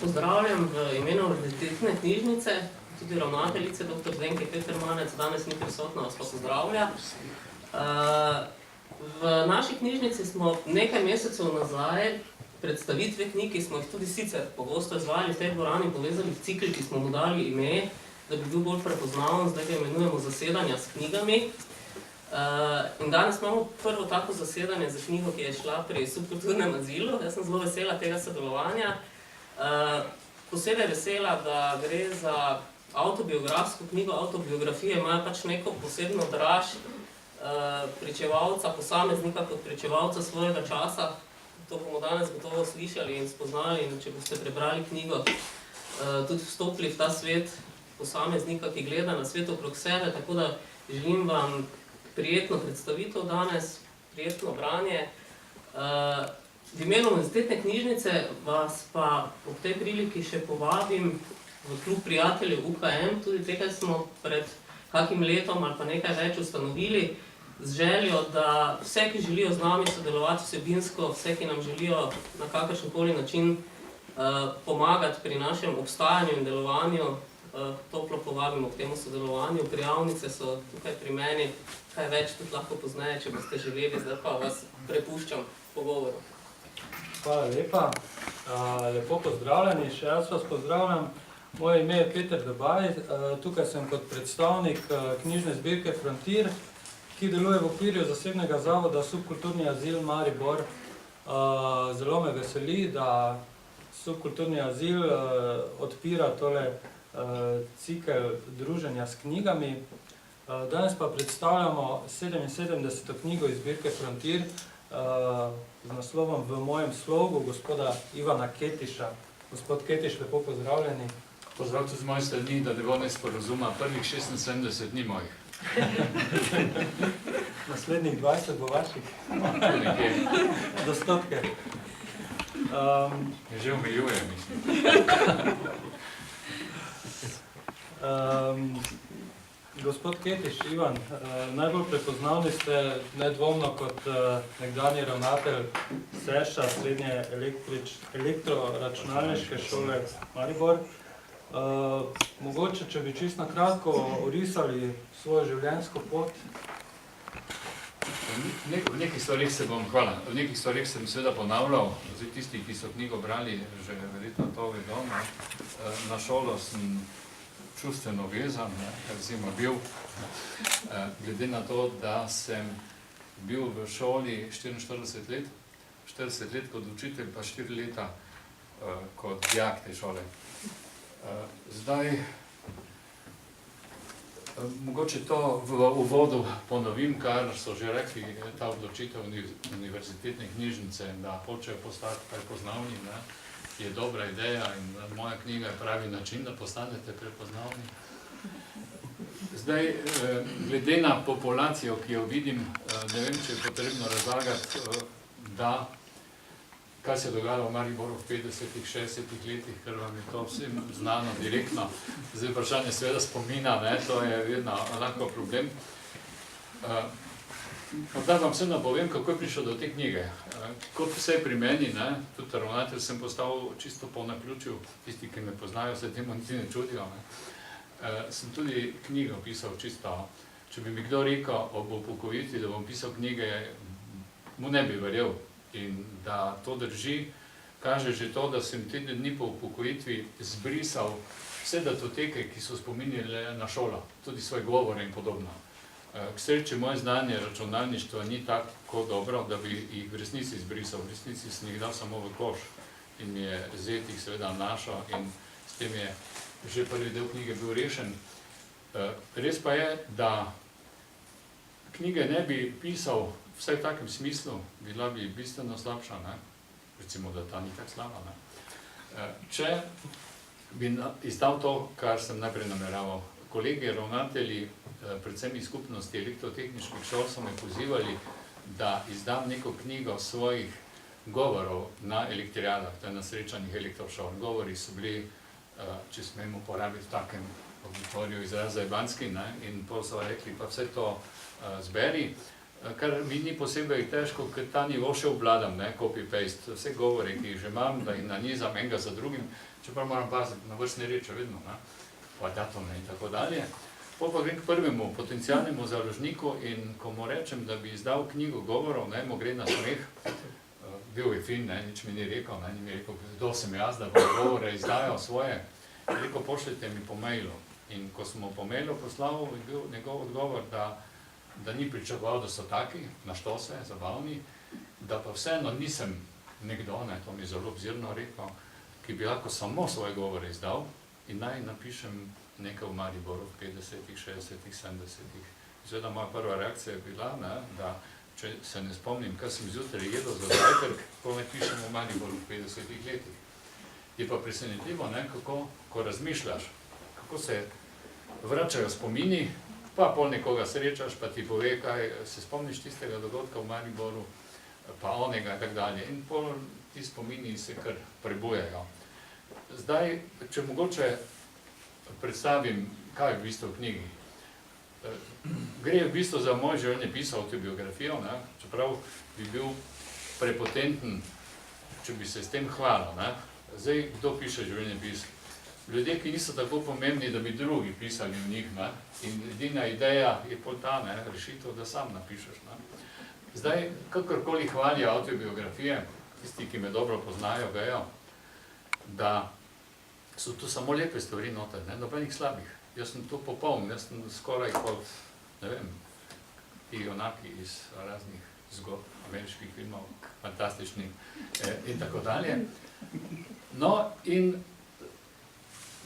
pozdravljam v imenu Univerzitetne knjižnice, tudi ravnateljice, dr. Zdenke Petermanec, danes ni prisotna, vas pa pozdravlja. V naši knjižnici smo nekaj mesecev nazaj predstavitve knjig, ki smo jih tudi sicer pogosto izvajali v tej dvorani, povezali v cikl, ki smo mu dali ime, da bi bil bolj prepoznaven, zdaj ga imenujemo zasedanja s knjigami. In danes imamo prvo tako zasedanje za knjigo, ki je šla pri Subkulturnem azilu. Jaz sem zelo vesela tega sodelovanja. Posebej vesela, da gre za avtobiografsko knjigo. Avtobiografije imajo pač neko posebno draž pričevalca, posameznika kot pričevalca svojega časa. To bomo danes gotovo slišali in spoznali, in če boste prebrali knjigo, tudi vstopili v ta svet posameznika, ki gleda na svet okrog sebe. Tako da želim vam prijetno predstavitev danes, prijetno branje. V imenu Univerzitetne knjižnice vas pa ob tej priliki še povabim v klub prijateljev UKM, tudi nekaj smo pred kakim letom ali pa nekaj več ustanovili, z željo, da vse, ki želijo z nami sodelovati vsebinsko, vse, ki nam želijo na kakršenkoli način pomagati pri našem obstajanju in delovanju, toplo povabimo k temu sodelovanju. Prijavnice so tukaj pri meni, kaj več tudi lahko pozneje, če boste želeli, zdaj pa vas prepuščam pogovoru. Hvala lepa. Lepo pozdravljeni, še jaz vas pozdravljam. Moje ime je Peter Dobaj, tukaj sem kot predstavnik knjižne zbirke Frontir, ki deluje v okviru zasebnega zavoda Subkulturni azil Maribor. Zelo me veseli, da Subkulturni azil odpira tole cikel druženja s knjigami. Danes pa predstavljamo 77. knjigo iz zbirke Frontir z naslovom V mojem slogu gospoda Ivana Ketiša. Gospod Ketiš, lepo pozdravljeni. Pozdravljate z moje strani, da ne bo nesporazuma, prvih 76 ni mojih. Naslednjih 20 bo vaših. Dostotke. Že omejuje, mislim. Gospod Ketiš, Ivan, najbolj prepoznavni ste nedvomno kot nekdanji ravnatelj SEŠ-a, Srednje elektroračunalniške šole Maribor. Mogoče, če bi čisto na kratko orisali svojo življenjsko pot. V nekih stvarih sem seveda ponavljal, tisti, ki so knjigo brali, že verjetno to vedo. Na šolo sem čustveno vezan, ker sem bil, glede na to, da sem bil v šoli 44 let, 40 let kot učitelj, pa 4 leta kot dijak te šole. Zdaj, mogoče to v uvodu ponovim, kar so že rekli, ta odločitev Univerzitetne knjižnice, da hočejo postati prepoznavni, je dobra ideja in moja knjiga je pravi način, da postanete prepoznavni. Zdaj, glede na populacijo, ki jo vidim, ne vem, če je potrebno razlagati, da kaj se je dogajalo v Mariboru v 50-ih, 60-ih letih, ker vam je to vsem znano direktno. Zdaj vprašanje seveda spomina, to je vedno lahko problem. Morda vam vsem napovem, kako je prišel do te knjige. Kot vse pri meni, tudi ravnatelj sem postal čisto po naključju, tisti, ki me poznajo, se temu niti ne čudijo. Sem tudi knjigo pisal čisto. Če bi mi kdo rekel ob upokojitvi, da bom pisal knjige, mu ne bi verjel. In da to drži, kaže že to, da sem teden dni po upokojitvi zbrisal vse datoteke, ki so spominjali na šolo, tudi svoje govore in podobno. K sreči moje znanje računalništva ni tako dobro, da bi jih v resnici zbrisal. V resnici sem jih dal samo v koš in mi je zet jih seveda našel in s tem je že prvi del knjige bil rešen. Res pa je, da knjige ne bi pisal vsaj v takem smislu, bila bi bistveno slabša, recimo, da ta ni tako slaba. Če bi izdal to, kar sem najprej nameraval, kolegi, ravnatelji, predvsem iz skupnosti elektrotehničnih šol, so me pozivali, da izdam neko knjigo svojih govorov na elektrijadah, to je na srečanjih elektrošol. Govori so bili, če smemo uporabiti v takem auditoriju izraz zajbanski, in pol so rekli, pa vse to zberi. kar mi ni posebej težko, ker ta nivo še obvladam, ne, copy-paste, vse govore, ki jih že imam, da jih nanizam enega za drugim, čeprav moram paziti na vrstne reče vedno, ne, pa datome in tako dalje. Potem pa grem k prvemu potencialnemu založniku in ko mu rečem, da bi izdal knjigo govorov, ne, mu gre na smeh, bil je fin, ne, nič mi ni rekel, ne, ni mi rekel, kdo sem jaz, da bom govore izdajal svoje, rekel, pošljite mi po mailu. In ko sem mu po mailu poslal, je bil njegov odgovor, da ni pričakoval, da so taki, na što se, zabavni, da pa vseeno nisem nekdo, ne, to mi je zelo obzirno rekel, ki bi lahko samo svoje govore izdal in naj napišem nekaj v Mariboru v 50-ih, 60-ih, 70-ih. Seveda moja prva reakcija je bila, ne, da če se ne spomnim, kaj sem zjutraj jedel za zajtrk, ko me pišem v Mariboru v 50-ih letih. Je pa presenetljivo, ne, kako, ko razmišljaš, kako se vračajo spomini, pa pol nekoga srečaš, pa ti pove, kaj se spomniš tistega dogodka v Mariboru, pa onega in tak dalje. In pol ti spomini se kar prebujajo. Zdaj, če mogoče predstavim, kaj je v bistvu v knjigi. Gre v bistvu za moj življenjepis, autobiografijo, ne, čeprav bi bil prepotenten, če bi se s tem hvalil, ne. Zdaj, kdo piše življenjepis? Ljudje, ki niso tako pomembni, da bi drugi pisali v njih, ne? In edina ideja je pol ta, ne, rešitev, da sam napišeš. Ne? Zdaj, kakorkoli hvalijo avtobiografije, tisti, ki me dobro poznajo, vejo, da so tu samo lepe stvari noter, ne, nobenih slabih. Jaz sem tu popoln, jaz sem skoraj kot, ne vem, ti junaki iz raznih zgodb, ameriških filmov, fantastičnih in tako dalje. No, in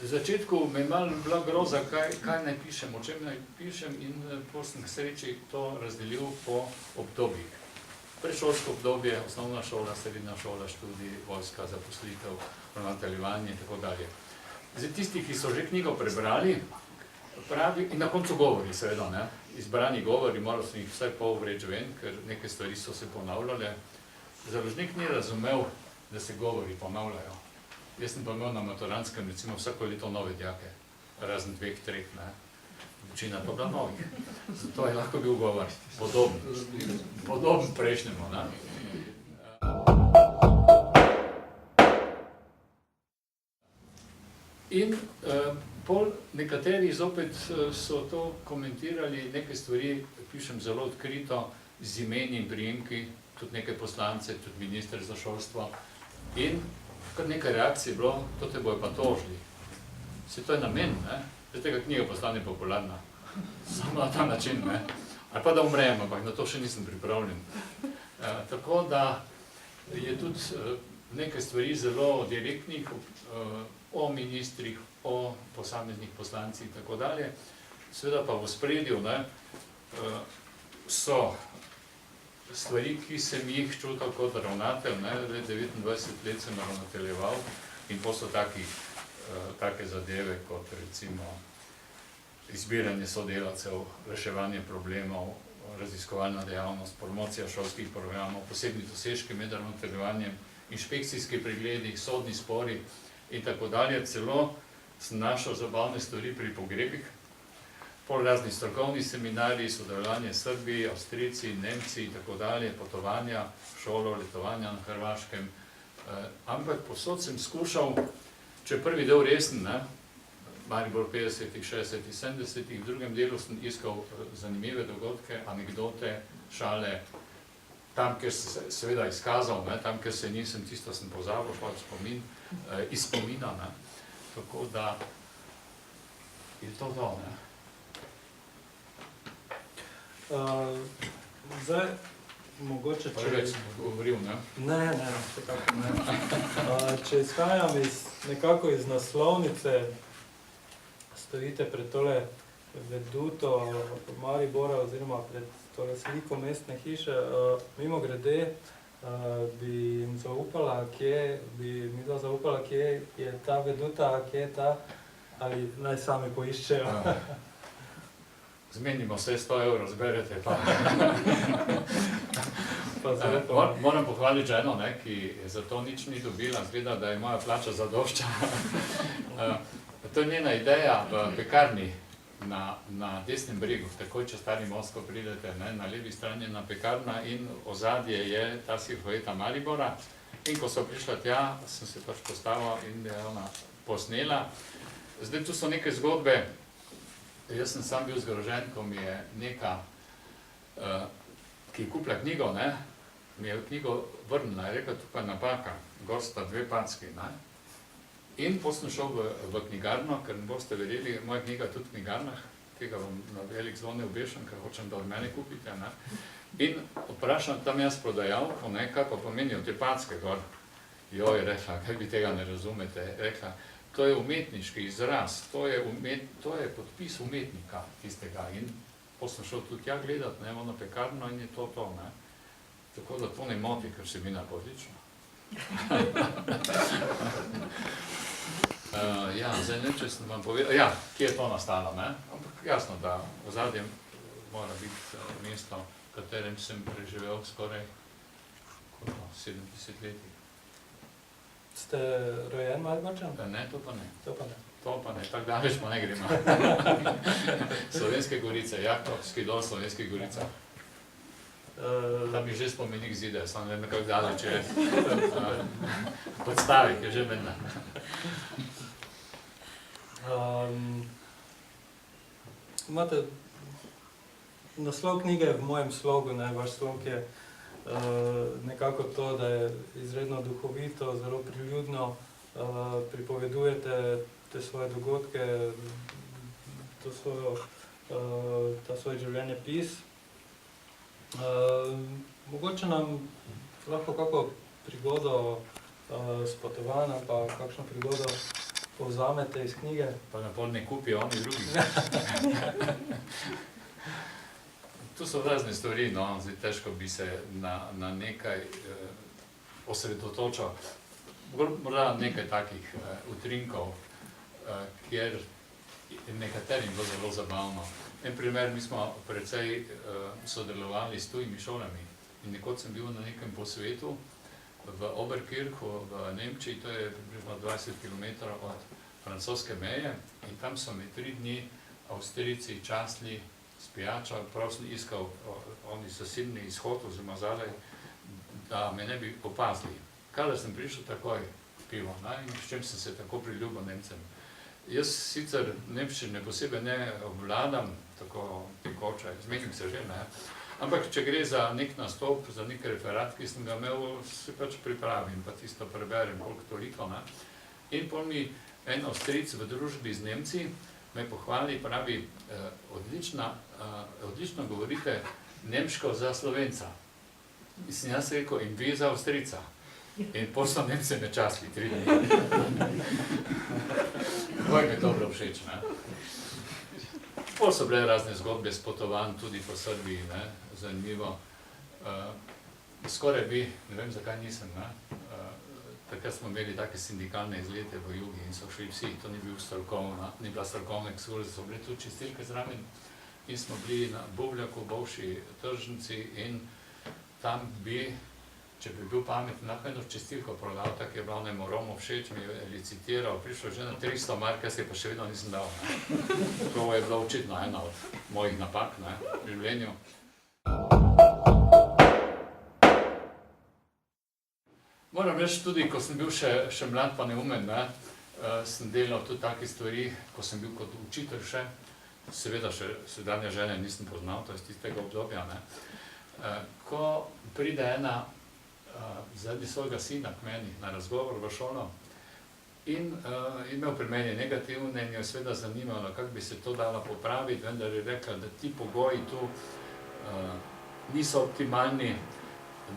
v začetku me je malo bila groza, kaj naj pišem, o čem naj pišem in potem sem k sreči to razdelil po obdobjih. Predšolsko obdobje, osnovna šola, srednja šola, študij, vojska, zaposlitev, nadaljevanje in tako dalje. Zdaj tisti, ki so že knjigo prebrali, pravi, in na koncu govori seveda, ne, izbrani govori, moral sem jih vsaj pol vreči ven, ker neke stvari so se ponavljale. Založnik ni razumel, da se govori ponavljajo. Jaz sem pa imel na maturantskem recimo vsako leto nove dijake, razen 2, 3, ne. Večina pa bila novih. Zato je lahko bil govor podoben prejšnjemu, ne. In pol nekateri zopet so to komentirali, neke stvari pišem zelo odkrito, z imeni in priimki, tudi neke poslance, tudi minister za šolstvo. In kar nekaj reakcij je bilo, to te bojo pa tožili. Se to je namen, ne? Zdaj tega knjiga postane popularna. Samo na ta način, ne? Ali pa da umrem, ampak na to še nisem pripravljen. Tako da je tudi nekaj stvari zelo direktnih o ministrih, o posameznih poslancih in tako dalje. Seveda pa v ospredju, ne, so stvari, ki sem jih čutil kot ravnatelj, ne, 29 let sem ravnateljeval in pa so take zadeve kot recimo izbiranje sodelavcev, reševanje problemov, raziskovalna dejavnost, promocija šolskih programov, posebni dosežki med ravnateljevanjem, inšpekcijski pregledi, sodni spori in tako dalje. Celo sem našel zabavne stvari pri pogrebih, pol razni strokovni seminarji, sodelovanje s Srbiji, Avstrijci, Nemci in tako dalje, potovanja, šolo, letovanja na Hrvaškem. Ampak povsod sem skušal, če je prvi del resen, ne, Maribor 50-ih, 60-ih, 70-ih, v drugem delu sem iskal zanimive dogodke, anekdote, šale, tam, kjer sem se seveda izkazal, ne, tam, kjer se nisem, tisto sem pozabil, šla spomin, iz spomina, ne. Tako da je to to, ne. Zdaj, mogoče, če... Preveč sem govoril, ne? Ne, vsekako ne. Če izhajam nekako iz naslovnice, stojite pred tole veduto Maribora oziroma pred tole sliko mestne hiše, mimogrede bi jim zaupala, kje je ta veduta, kje je ta, ali naj sami poiščejo. Zmenimo se, 100 evrov zberete, pa. Pa moram pohvaliti ženo, ne, ki za to nič ni dobila, zgleda, da je moja plača zadošča. To je njena ideja v pekarni, na desnem bregu, takoj čez Stari most, ko pridete, ne, na levi strani je ena pekarna in ozadje je ta silhueta Maribora. In ko so prišla tja, sem se pač postavil in je ona posnela. Zdaj, tu so neke zgodbe, jaz sem sam bil zgrožen, ko mi je neka, ki je kupila knjigo, ne, mi je knjigo vrnila, je rekla, tukaj je napaka, gor sta dve packi, ne. In potem sem šel v knjigarno, ker ne boste verjeli, moja knjiga je tudi v knjigarnah, tega vam na velik zvon ne obešam, ker hočem, da od mene kupite, ne. In vprašam tam jaz prodajalko, ne, kaj pa pomenijo te packe gor. Joj, rekla, kaj vi tega ne razumete, rekla, to je umetniški izraz, to je podpis umetnika tistega. In potem sem šel tudi tja gledat, ne, ono pekarno in je to, ne. Tako da to ne moti, ker se vina pa odlično. Ja, zdaj ne, če sem vam povedal, ja, kje je to nastalo, ne? Ampak jasno, da v zadnjem mora biti mesto, v katerem sem preživel skoraj 70 leti. Ste rojen Mariborčan? Ne, to pa ne. To pa ne. To pa ne, tako daleč pa ne gremo. Slovenske Gorice, Jakobski dol Slovenskih Gorica. Tam je že spomenik zide, samo ne vem, kako daleč je. Podstavik je že vedno. Imate naslov knjige v mojem slogu, ne, vaš slog je nekako to, da je izredno duhovito, zelo priljudno, pripovedujete te svoje dogodke, ta svoj življenjepis. Mogoče nam lahko kako prigodo s potovanjem, pa kakšno prigodo povzamete iz knjige. Pa na pol ne kupijo oni drugi. Tu so razne stvari, no, zdaj težko bi se na nekaj osredotočal. Morda nekaj takih utrinkov, kjer nekaterim bilo zelo zabavno. En primer, mi smo precej sodelovali s tujimi šolami in nekoč sem bil na nekem posvetu v Oberkirchu v Nemčiji, to je približno 20 km od francoske meje in tam so me 3 dni Avstrijci častili s pijačo, prav sem iskal oni sosednji izhod oziroma zadaj, da me ne bi opazili. Kadar sem prišel takoj pivo, in s čem sem se tako priljubil Nemcem. Jaz sicer nemščine posebej ne obvladam, tako tekoče, zmenim se že, ne. Ampak če gre za nek nastop, za nek referat, ki sem ga imel, se pač pripravim, pa tisto preberem, koliko toliko, ne. In pol mi en Avstrijec v družbi z Nemci me pohvali, pravi, odlično govorite nemško za Slovenca. In sem jaz rekel, in vi za Avstrijca. In pol so Nemce me častili 3 dni. Kaj mi je to bilo všeč, ne? Pol so bile razne zgodbe s potovanj, tudi po Srbiji, ne, zanimivo. Skoraj bi, ne vem zakaj nisem, ne, takrat smo imeli take sindikalne izlete v Jugi in so šli vsi, to ni bila strokovna ekskurzija, so bile tudi čistilke zraven in smo bili na Buvljaku, bivši tržnici in tam bi, če bi bil pameten, lahko eno čistilko prodal, tako je bilo onemu Romu všeč, mi je licitiral, prišlo že na 300 mark, jaz je pa še vedno nisem dal, ne. To je bilo očitno ena od mojih napak, ne, v življenju. Moram reči tudi, ko sem bil še mlad pa neumen, ne, sem delal tudi take stvari, ko sem bil kot učitelj še, seveda še sedanje žene nisem poznal, to je iz tistega obdobja, ne. Ko pride ena zaradi svojega sina k meni na razgovor v šolo in imel pri meni negativne in jo je seveda zanimalo, kako bi se to dalo popraviti, vendar je rekla, da ti pogoji tu niso optimalni,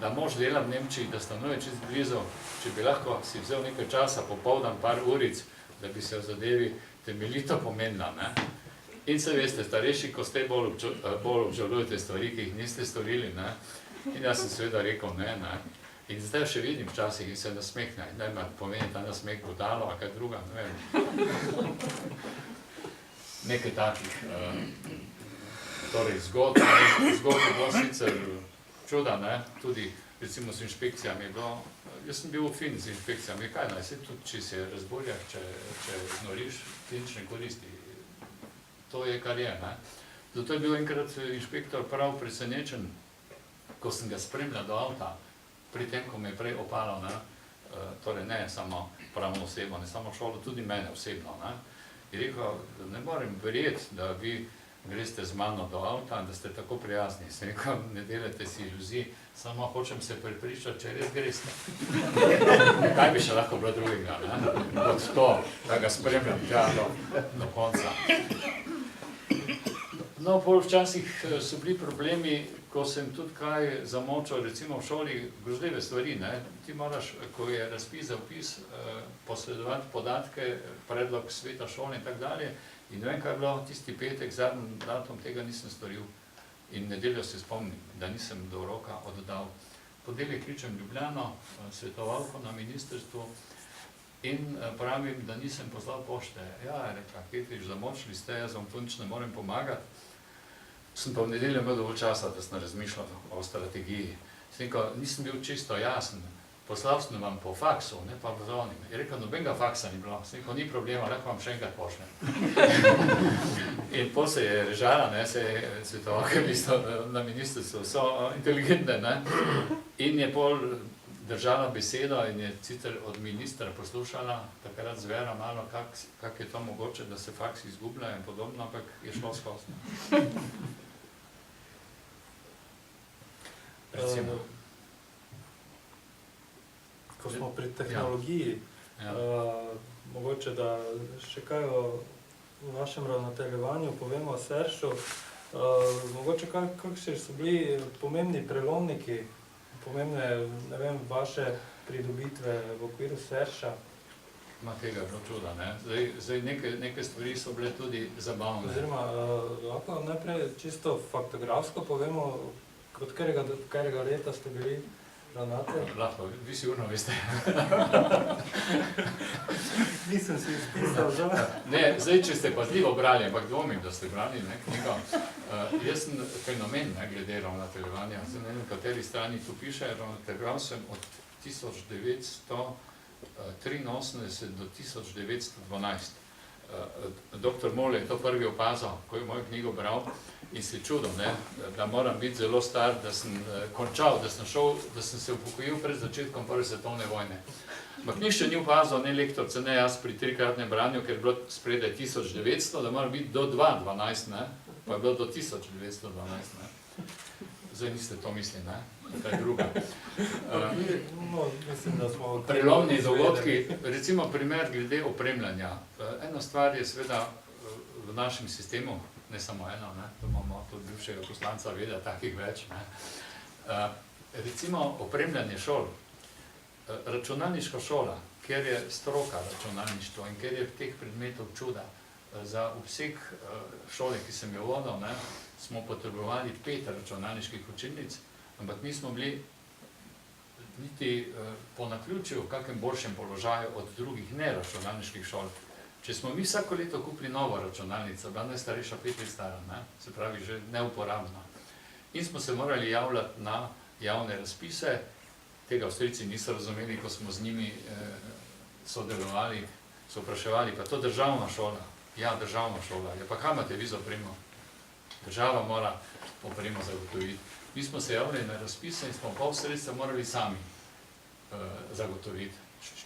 da mož dela v Nemčiji, da stanuje čisto blizu, če bi lahko si vzel nekaj časa, popoldan, par uric, da bi se v zadevi temeljito pomenila, ne. In se veste, starejši, ko ste bolj obžalujete stvari, ki jih niste storili, ne. In jaz sem seveda rekel ne, ne. In zdaj še vidim včasih in se nasmehne, ne vem, pomeni ta nasmeh budalo, a kaj druga, ne vem. Nekaj takih, torej zgodb je bilo sicer čuda, ne, tudi recimo s inšpekcijami je bilo, jaz sem bil fin z inšpekcijami, kaj naj se tudi, če se razburja, če noriš, ti nič ne koristi. to je, kar je. Ne. Zato je bil enkrat inšpektor prav presenečen, ko sem ga spremljal do avta, pri tem, ko me je prej opalal, ne, torej ne samo pravno osebo, ne samo šolo, tudi mene osebno. Ne. Je rekel, da ne morem verjeti, da vi greste z mano do avta, da ste tako prijazni. Sem rekel, ne delajte si iluzij, samo hočem se prepričati, če res greste. Kaj bi še lahko bilo drugega, ne? Kot to, da ga spremljam tja do konca. No, bolj včasih so bili problemi, ko sem tudi kaj zamočal, recimo v šoli, grozljive stvari, ne? Ti moraš, ko je razpis za vpis, posredovati podatke, predlog sveta šole in tako dalje. In ne vem, kaj je bilo tisti petek, zadnji datum, tega nisem storil. In nedeljo se spomnim, da nisem do roka oddal. Ponedeljek kličem Ljubljano, svetovalko na ministrstvu in pravim, da nisem poslal pošte. Ja, je rekla, Petrič, zamočili ste, jaz vam to nič ne morem pomagati. Sem pa v nedeljo imel dovolj časa, da sem razmišljal o strategiji. Sem rekel, nisem bil čisto jasen. Poslal sem vam po faksu, ne pa v zonim. Je rekel, nobenega faksa ni bilo. Sem rekel, ni problema, lahko vam še enkrat pošljem. In potem se je režala, ne, se je svetovalke na ministrstvu, so inteligentne, ne. In je pol držala besedo in je sicer od ministra poslušala, takrat zvera malo, kak je to mogoče, da se faks izgublja in podobno, ampak je šlo skozi. Recimo. Ko smo pri tehnologiji, mogoče da še kaj o vašem ravnateljevanju povemo o Seršu, mogoče kakšni so bili pomembni prelomniki, pomembne, ne vem, vaše pridobitve v okviru Serša? Ma tega je bilo čuda, ne. Zdaj neke stvari so bile tudi zabavne. Oziroma, lahko najprej čisto faktografsko povemo, od katerega leta ste bili ravnatelj? Lahko, vi sigurno veste. Nisem si izpisal, žal. Ne, zdaj, če ste pazljivo brali, ampak dvomim, da ste brali, ne, knjigo. Jaz sem fenomen, ne, glede ravnateljevanja. Zdaj, ne vem, v kateri strani tu piše, ravnateljeval sem od 1983 do 1912. Doktor Mol je to prvi opazal, ko je mojo knjigo bral in se čudil, ne, da moram biti zelo star, da sem končal, da sem se upokojil pred začetkom prve svetovne vojne. Ampak nišče ni opazal, ne lektorce, ne jaz pri trikratnem branju, ker je bilo spredaj 1900, da moram biti do 2012, ne, pa je bilo do 1912, ne. Zdaj niste to mislili, ne, to je druga. Prelomni dogodki, recimo primer glede opremljanja. Ena stvar je seveda v našem sistemu, ne samo eno, ne, to imamo tudi bivšega poslanca veda, takih več, ne. Recimo opremljanje šol. Računalniška šola, kjer je stroka računalništvo in kjer je teh predmetov čuda. Za obseg šole, ki sem jo vodil, ne, smo potrebovali 5 računalniških učilnic, ampak mi smo bili niti po naključju v kakem boljšem položaju od drugih neračunalniških šol. Če smo mi vsako leto kupili novo računalnico, bila najstarejša 5 let stara, ne, se pravi že neuporabna, in smo se morali javljati na javne razpise, tega Avstrijci niso razumeli, ko smo z njimi sodelovali, so vpraševali, pa to državna šola. Ja, državna šola. Ja, pa kaj imate vi za opremo? Država mora opremo zagotoviti. Mi smo se javljali na razpise in smo pol sredstva morali sami zagotoviti.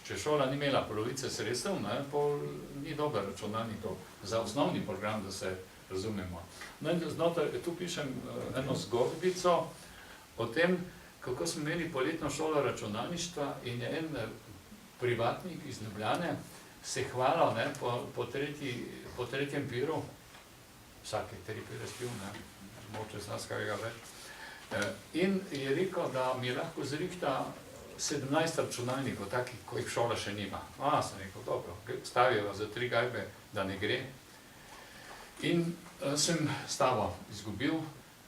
Če šola ni imela polovice sredstev, ne, pol ni dober računalnik za osnovni program, da se razumemo. No in znotraj, tu pišem eno zgodbico o tem, kako smo imeli poletno šolo računalništva in je en privatnik iz Ljubljane se hvalil, ne, po tretjem piru, vsake 3 pire spil, ne, moče z nas kakega več, in je rekel, da mi lahko zrihta 17 računalnikov, takih, ko jih šola še nima. Sem rekel, dobro, stavijo za 3 gajbe, da ne gre. In sem stavo izgubil,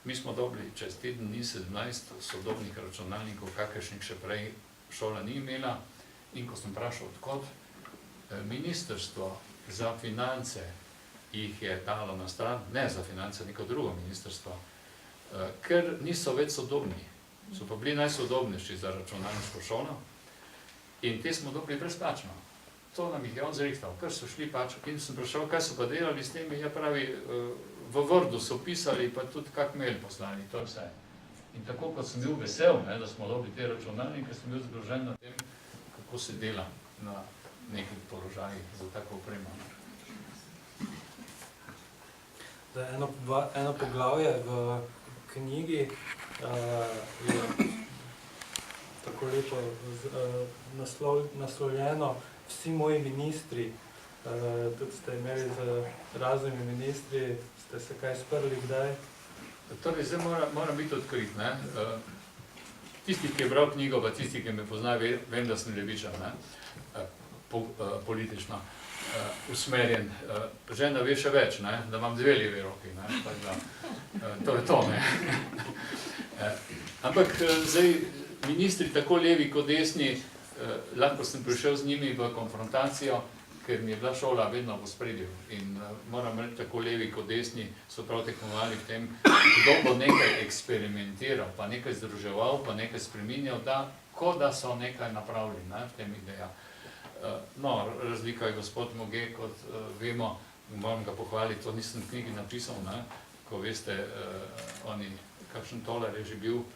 mi smo dobili čez teden dni 17 sodobnih računalnikov, kakršnih še prej šola ni imela, in ko sem vprašal, odkot, ministrstvo za finance jih je dalo na stran, ne za finance, neko drugo ministrstvo, ker niso več sodobni, so pa bili najsodobnejši za računalniško šolo in te smo dobili brezplačno. to nam jih je on zrihtal, ker so šli pač, in sem prišel, kaj so pa delali s temi, ja pravi, v Wordu so pisali, pa tudi kak mail poslali, to je vse. In tako kot sem bil vesel, ne, da smo dobili te računalnike, sem bil zgrožen na tem, kako se dela na nekih položajih za tako opremo. Eno poglavje v knjigi je tako lepo naslovljeno Vsi moji ministri. Tudi ste imeli z raznimi ministri, ste se kaj sprli kdaj? Torej, zdaj moram biti odkrit, ne. Tisti, ki je bral knjigo, pa tisti, ki me pozna, vem, da sem levičar, ne, politično usmerjen. Žena ve še več, ne, da imam 2 levi roki, ne, tako da, to je to, ne. Ampak zdaj, ministri tako levi kot desni, lahko sem prišel z njimi v konfrontacijo, ker mi je bila šola vedno v ospredju. In moram reči, tako levi kot desni so prav tekmovali v tem, kdo bo nekaj eksperimentiral, pa nekaj združeval, pa nekaj spreminjal, da, kot da so nekaj napravili, ne, v tem ideja. No, razlika je gospod Moge, kot vemo, moram ga pohvaliti, to nisem v knjigi napisal, ne, ko veste, oni, kakšen tolar je že bil,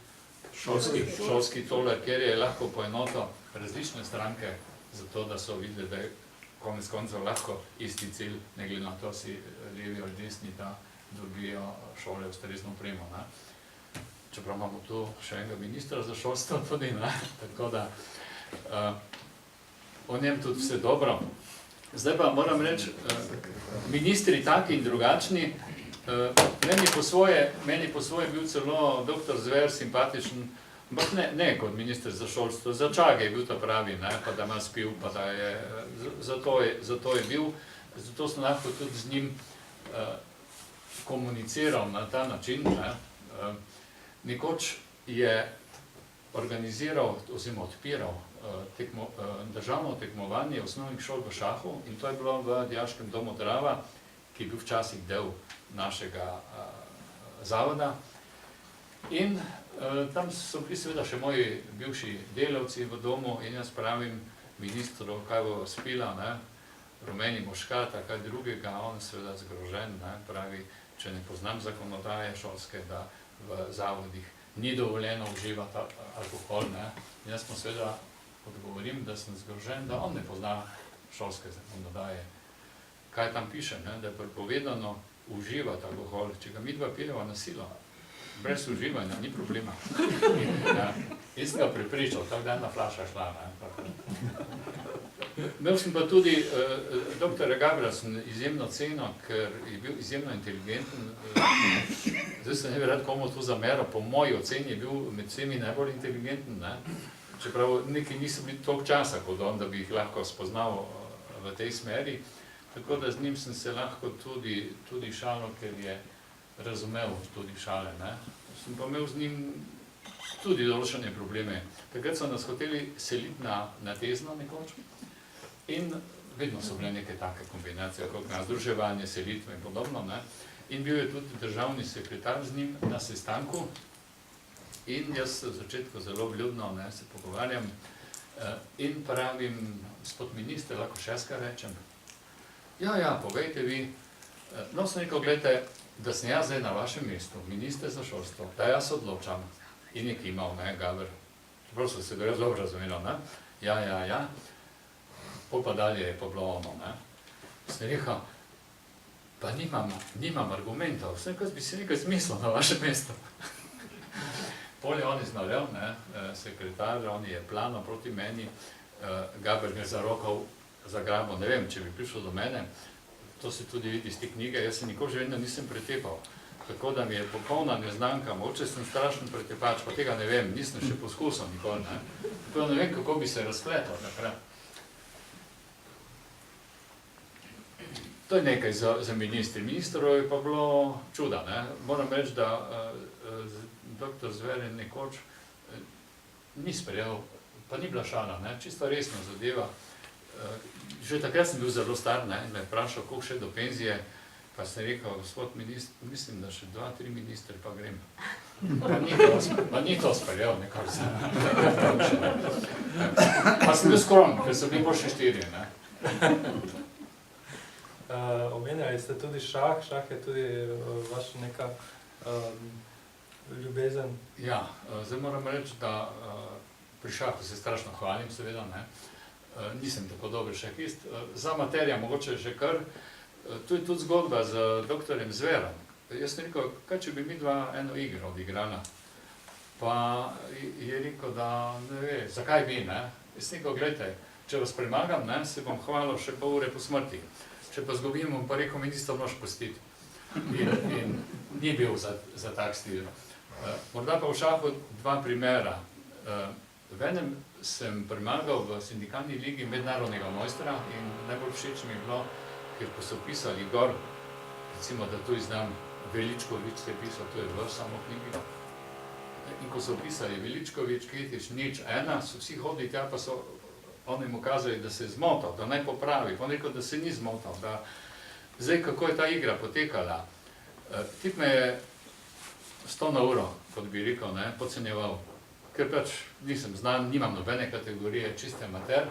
šolski tolar, kjer je lahko poenoto različne stranke, zato da so videli, da je konec koncev lahko isti cilj, ne glede na to, si levi ali desni, da dobijo šole ustrezno opremo, ne. Čeprav imamo tu še enega ministra za šolstvo tudi, ne, tako da o njem tudi vse dobro. Zdaj pa moram reči, ministri taki in drugačni, meni po svoje bil celo dr. Zver simpatičen, ampak ne kot minister za šolstvo, za Čage je bil ta pravi, ne, pa da ima spil, pa da je, zato je bil, zato sem lahko tudi z njim komuniciral na ta način, ne. Nekoč je organiziral oziroma odpiral državno tekmovanje osnovnih šol v šahu in to je bilo v Dijaškem domu Drava, ki je bil včasih del našega zavoda. In tam so bili seveda še moji bivši delavci v domu in jaz pravim ministru, kaj bo spila, ne, rumeni moškata, kaj drugega, on seveda zgrožen, ne, pravi, če ne poznam zakonodaje šolske, da v zavodih ni dovoljeno uživati alkohol, ne. In jaz mu seveda odgovorim, da sem zgrožen, da on ne pozna šolske zakonodaje. Kaj tam piše, ne, da je prepovedano uživati alkohol, če ga midva pijeva na silo, brez uživanja, ni problema. In sem ga prepričal, tako da ena flaša šla, ne. Imel sem pa tudi dr. Gabriela sem izjemno ceno, ker je bil izjemno inteligenten. Zdaj se ne bi rad komu to zameral, po moji oceni je bil med vsemi najbolj inteligenten, ne. Čeprav neki niso bili toliko časa kot on, da bi jih lahko spoznal v tej smeri. Tako da z njim sem se lahko tudi šalil, ker je razumel tudi šale, ne. Sem pa imel z njim tudi določene probleme. Takrat so nas hoteli seliti na Tezno nekoč in vedno so bile neke take kombinacije, kot na združevanje, selitve in podobno, ne. In bil je tudi državni sekretar z njim na sestanku in jaz v začetku zelo vljudno, ne, se pogovarjam in pravim, gospod minister, lahko še kaj rečem? Ja, povejte vi. No, sem rekel, gledajte, da sem jaz zdaj na vašem mestu, minister za šolstvo, da jaz odločam. In je kimal, ne, Gaber. Čeprav so se dobro razumelo, ne. Ja. Pol pa dalje je pa bilo ono, ne. Sem rekel, pa nimam argumentov, vsem, kaj bi si nekaj zmislil na vašem mestu. Pol je on iznorel, ne, sekretar, on je plano proti meni, Gaber me za roko zagrabil, ne vem, če bi prišel do mene, to se tudi vidi iz te knjige, jaz se nikoli že vedno nisem pretepal, tako da mi je popolna neznanka, mogoče sem strašen pretepač, pa tega ne vem, nisem še poskusil nikoli, ne, tako da ne vem, kako bi se razpletal naprej. To je nekaj za ministri. Ministrov je pa bilo čuda, ne, moram reči, da dr. Zver je nekoč ni sprejel, pa ni bila šala, ne, čisto resna zadeva. Že takrat sem bil zelo star, ne, in me je vprašal, koliko še do penzije, pa sem rekel, gospod ministr, mislim, da še 2-3 ministri pa grem. Pa ni to sprejel, nekako sem. Pa sem bil skromen, ker so bili bolj še 4, ne. Omenjali ste tudi šah. Šah je tudi vaša neka ljubezen. Ja, zdaj moram reči, da pri šahu se strašno hvalim, seveda, ne. Nisem tako dober šahist. Za materija mogoče še kar. Tu je tudi zgodba z doktorjem Zverom. Jaz sem rekel, kaj če bi mi dva eno igro odigrala? Pa je rekel, da ne ve, zakaj bi, ne? Jaz sem rekel, gledajte, če vas premagam, ne, se bom hvalil še pol ure po smrti. Če pa zgubim, bom pa rekel, mi niste mož pustiti. In ni bil za tak stil. Morda pa v šahu dva primera. V enem sem premagal v sindikalni ligi mednarodnega mojstra in najbolj všeč mi je bilo, ker ko so pisali gor, recimo, da tu izdam Veličkovič se je pisal, to je v samo knjigi. In ko so pisali Veličkovič, Ketič, nič, ena, so vsi hodili tja, pa so oni mu kazali, da se je zmotal, da naj popravi. On rekel, da se ni zmotal, da zdaj, kako je ta igra potekala. Tip me je 100 na uro, kot bi rekel, ne, podcenjeval. Ker pač nisem znan, nimam nobene kategorije, čiste amater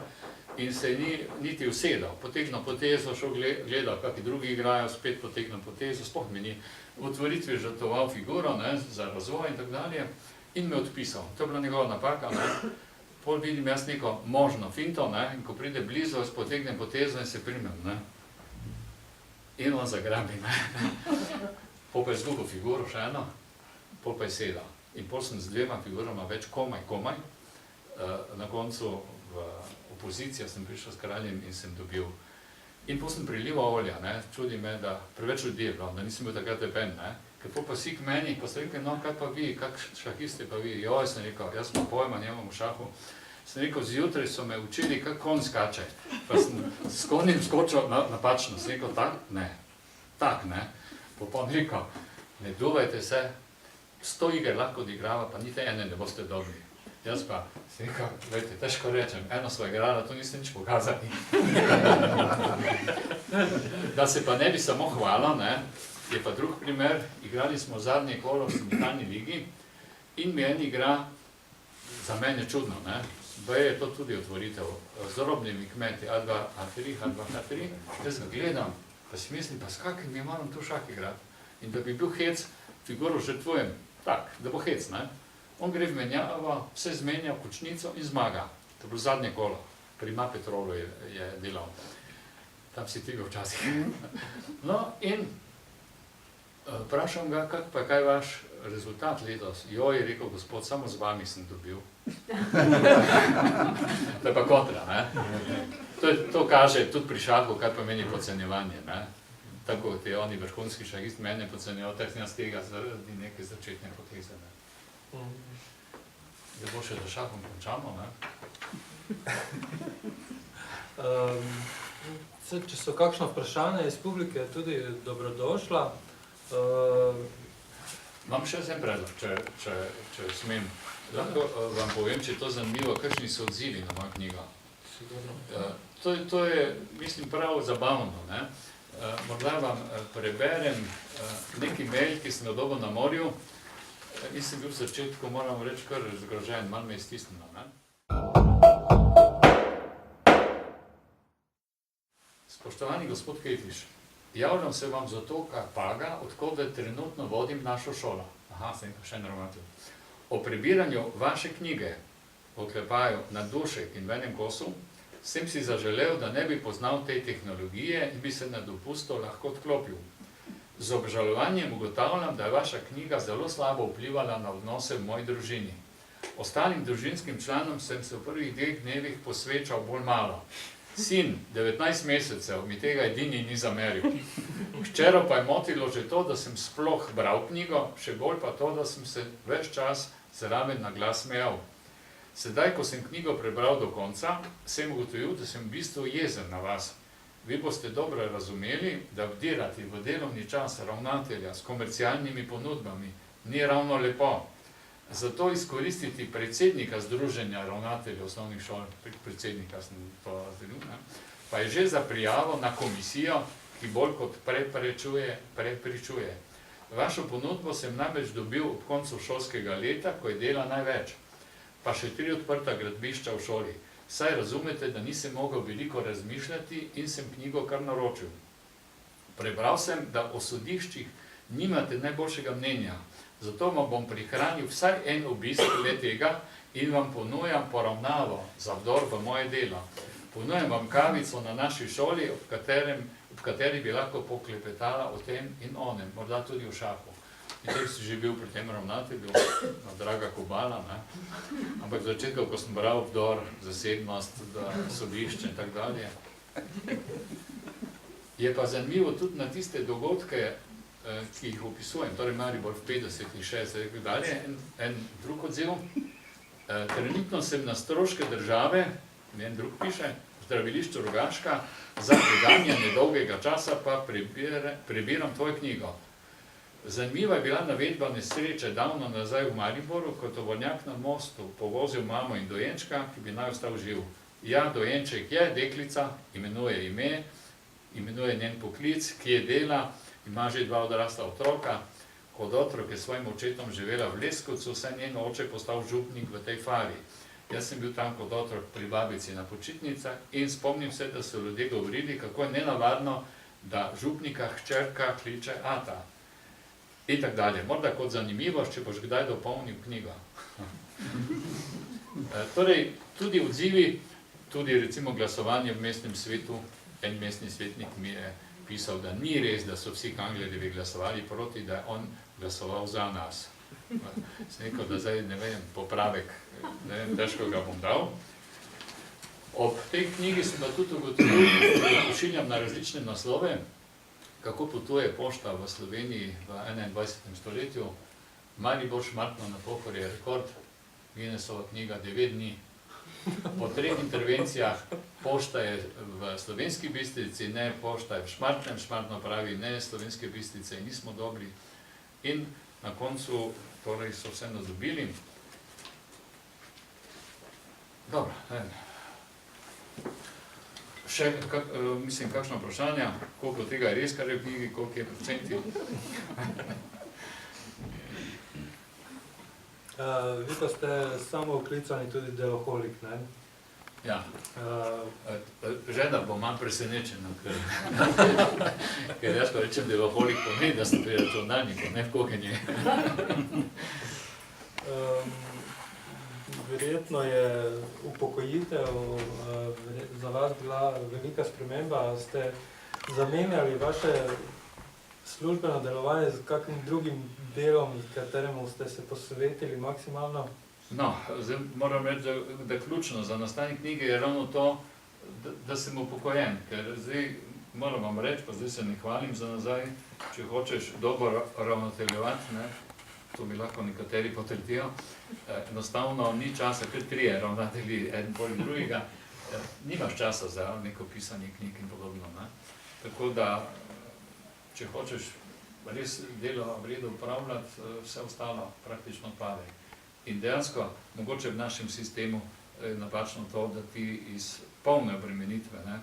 in se ni niti usedal. Potegnil potezo, šel gledal, kakšni drugi igrajo, spet potegnil potezo, sploh mi ni v otvoritvi žrtvoval figuro, ne, za razvoj in tako dalje in me odpisal. To je bila njegova napaka, ne. Pol vidim jaz neko možno finto, ne, in ko pride blizu, jaz potegnem potezo in se primem, ne. In on zagrabi, ne. Pol pa je zgubil figuro še eno, pol pa je sedal. In pol sem z dvema figurama več komaj. Na koncu v opozicijo sem prišel s kraljem in sem dobil. In pol sem prilival olja, ne, čudi me, da preveč ljudi je bilo, da nisem bil takrat tepen, ne. Ker pol pa si k meni, pa sem rekel, no, kaj pa vi, kak šahiste pa vi? Joj, sem rekel, jaz sem pojma, njemam v šahu. Sem rekel, zjutraj so me učili, kak konj skače. Pa sem s konjem skočil napačno, sem rekel, tak, ne. Tak, ne. Pa rekel, ne duvajte se, 100 iger lahko odigrava, pa niti ene ne boste dobri. Jaz pa sem rekel, vejte, težko rečem, eno sva igrala, to niste nič pokazali. Da se pa ne bi samo hvala, ne, je pa drug primer, igrali smo zadnje kolo v sindikalni ligi in mi en igra, za mene čudno, ne, baje je to tudi otvoritev, z robnimi kmeti, A2, A3, A2, A3, jaz ga gledam, pa si mislim, pa s kakim mi moram tu šah igrati. In da bi bil hec, figuro žrtvujem, tak, da bo hec, ne. On gre v menjavo, vse zmenja v kočnico in zmaga. To je bilo zadnje kolo, pri Ma Petrolu je delal. Tam si ti bil včasih. No in vprašam ga, pa kaj je vaš rezultat letos? Joj, je rekel gospod, samo z vami sem dobil. To je pa kontra, ne. To kaže tudi pri šahu, kaj pomeni podcenjevanje, ne. Tako kot je oni vrhunski šahist mene podcenjeval, tak sem jaz tega zaradi neke začetne poteze, ne. Zdaj bo še za šahom končamo, ne. Če so kakšno vprašanje iz publike, tudi dobrodošla. Imam še en predlog, če smem. Lahko vam povem, če je to zanimivo, kakšni so odzivi na mojo knjigo. To je, mislim, prav zabavno, ne. Morda vam preberem neki mail, ki sem ga dobil na morju. Nisem bil v začetku, moram reči, kar zgrožen, malo me je stisnilo, ne. Spoštovani gospod Ketiš, javljam se vam zato, Karpaga, odkode trenutno vodim našo šolo. Aha, sem pa še en ravnatelj. O prebiranju vaše knjige, oklepaju Na dušek in v enem kosu, sem si zaželel, da ne bi poznal te tehnologije in bi se na dopustu lahko odklopil. Z obžalovanjem ugotavljam, da je vaša knjiga zelo slabo vplivala na odnose v moji družini. Ostalim družinskim članom sem se v prvih 2 dnevih posvečal bolj malo. Sin, 19 mesecev, mi tega edini ni zameril. Hčero pa je motilo že to, da sem sploh bral knjigo, še bolj pa to, da sem se ves čas zraven na glas smejal. Sedaj, ko sem knjigo prebral do konca, sem ugotovil, da sem v bistvu jezen na vas. Vi boste dobro razumeli, da vdirati v delovni čas ravnatelja s komercialnimi ponudbami ni ravno lepo. Zato izkoristiti predsednika Združenja ravnateljev osnovnih šol, predsednika sem to razdelil, pa je že za prijavo na komisijo, ki bolj kot prepričuje. Vašo ponudbo sem namreč dobil ob koncu šolskega leta, ko je dela največ. Pa še 3 odprta gradbišča v šoli. saj razumete, da nisem mogel veliko razmišljati in sem knjigo kar naročil. Prebral sem, da o sodiščih nimate najboljšega mnenja, zato vam bom prihranil vsaj en obisk le tega in vam ponujam poravnavo za vdor v moje delo. Ponujam vam kavico na naši šoli, ob kateri bi lahko poklepetala o tem in onem, morda tudi o šahu. In tem si že bil pri tem ravnatelju, draga Kobala, ne? Ampak v začetku, ko sem bral vdor, zasebnost, sodišče in tako dalje. Je pa zanimivo tudi na tiste dogodke, ki jih opisujem, torej Maribor v 50-ih, 60-ih, tako dalje, en drug odziv. Trenutno sem na stroške države, en drug piše, v zdravilišču Rogaška, za preganjanje dolgega časa pa prebiram tvojo knjigo. Zanimiva je bila navedba nesreče davno nazaj v Mariboru, ko tovornjak na mostu povozil mamo in dojenčka, ki bi naj ostal živ. Ja, dojenček je deklica, imenuje ime, imenuje njen poklic, ki je dela, ima že 2 odrasla otroka. Kot otrok je s svojim očetom živela v Leskovcu, saj njen oče postal župnik v tej fari. Jaz sem bil tam kot otrok pri babici na počitnicah in spomnim se, da so ljudje govorili, kako je nenavadno, da župnika hčerka kliče ata. In tako dalje. Morda kot zanimivost, če boš kdaj dopolnil knjigo. Torej, tudi odzivi, tudi recimo glasovanje v mestnem svetu, en mestni svetnik mi je pisal, da ni res, da so vsi Kanglerjevi glasovali proti, da je on glasoval za nas. Sem rekel, da zdaj ne vem, popravek, ne vem, težko ga bom dal. Ob tej knjigi sem pa tudi ugotovil, da pošiljam na različne naslove, kako potuje pošta v Sloveniji v 21. stoletju. Maribor Šmartno na Pohorje je rekord, Guinnessova knjiga 9 dni. Po 3 intervencijah pošta je v Slovenski Bistrici, ne, pošta je v Šmartnem, Šmartno pravi, ne, Slovenske Bistrice nismo dobri. In na koncu torej so vseeno dobili. Dobro, še, mislim, kakšno vprašanje, koliko tega je res, kar je v knjigi, koliko je procenti? Vi pa ste samo oklicani tudi deloholik, ne? Ja. Žena bo manj presenečena, ker jaz pa rečem deloholik pomeni, da sem pri računalniku, ne v kuhinji. Verjetno je upokojitev za vas bila velika sprememba. Ste zamenjali vaše službeno delovanje z kakšnim drugim delom, kateremu ste se posvetili maksimalno? No, zdaj moram reči, da ključno za nastanek knjige je ravno to, da sem upokojen, ker zdaj moram vam reči, pa zdaj se ne hvalim za nazaj, če hočeš dobro ravnateljevati, ne, to mi lahko nekateri potrdijo, enostavno ni časa, ker 3 ravnatelji, eden poleg drugega, nimaš časa za neko pisanje knjig in podobno, ne. Tako da, če hočeš res delo v redu upravljati, vse ostalo praktično pade. In dejansko, mogoče v našem sistemu je napačno to, da ti iz polne obremenitve, ne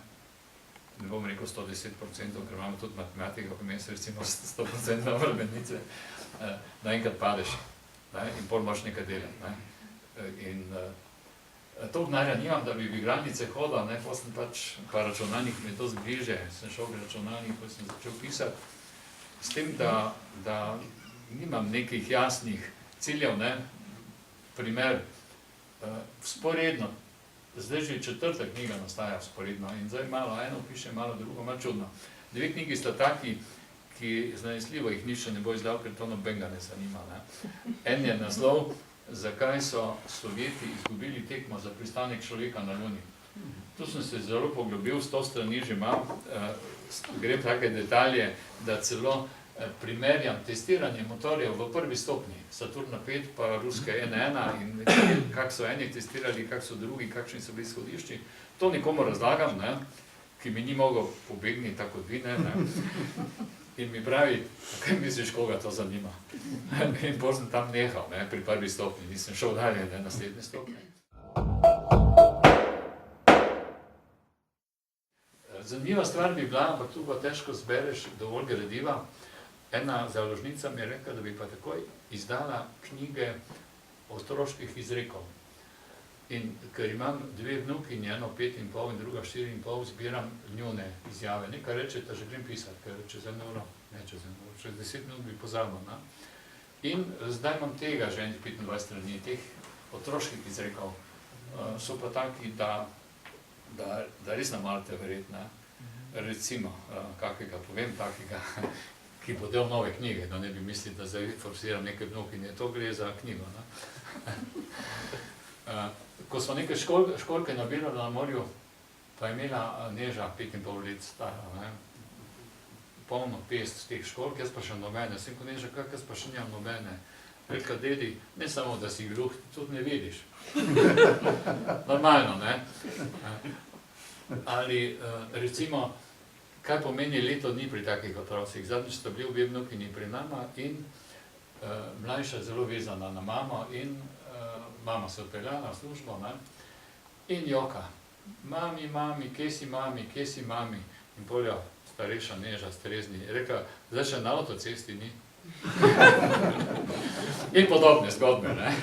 bom rekel 110%, ker imamo tudi matematika, pa mes recimo 100% obremenitve, naenkrat padeš, in pol moraš nekaj delati. In to denarja nimam, da bi v igralnice hodil, potem sem pač, pa računalnik mi je to zbliže, sem šel v računalnik, ko sem začel pisati, s tem, da nimam nekih jasnih ciljev, primer, vzporedno, zdaj že 4. knjiga nastaja vzporedno in zdaj malo eno piše, malo drugo, malo čudno. 2 knjigi sta taki, ki zanesljivo jih nič ne bo izdal, ker to nobenega ne zanima. En je naslov, zakaj so Sovjeti izgubili tekmo za pristanek človeka na Luni. Tu sem se zelo poglobil, 100 strani že imam, grem take detalje, da celo primerjam testiranje motorjev v 1. stopnji, Saturna 5 pa ruske N1 in kak so eni testirali, kak so drugi, kakšni so bili izhodišči. To nikomu razlagam, ki mi ni mogel pobegniti tako kot vi, in mi pravi, kaj misliš, koga to zanima? In potem sem tam nehal, pri 1. stopnji, nisem šel dalje, naslednje stopnje. Zanimiva stvar bi bila, ampak tu pa težko zbereš dovolj gradiva. Ena založnica mi je rekla, da bi pa takoj izdala knjige otroških izrekov. In ker imam 2 vnukinje, eno 5,5 in druga 4,5, zbiram njune izjave. Nekaj rečete, že grem pisati, ker čez 1 uro, ne čez 1 uro, čez 10 minut bi pozabil. Ne? In zdaj imam tega že 25 strani, teh otroških izrekov, so pa taki, da res ne morate verjeti. Recimo, kakega povem, takega, ki bo del nove knjige, da ne bi mislili, da zdaj forsiram neke vnukinje, to gre za knjigo. Ko smo neke školjke nabirali na morju, pa je imela Neža 5,5 let stara, polno pest teh školjk, jaz pa še nobene. Sem ko Neža, kak jaz pa še nimam nobene. Rekla, dedi, ne samo, da si gluh, tudi ne vidiš. Normalno, ne? Ali recimo, kaj pomeni leto dni pri takih otrocih. Zadnjič sta bili 2 vnukinji pri nama in mlajša zelo vezana na mamo in mama se odpeljala v službo, ne? In joka. Mami, kje si mami, kje si mami? In polja starejša Neža, strezni. Rekla, zdaj še na avtocesti ni. In podobne zgodbe, ne?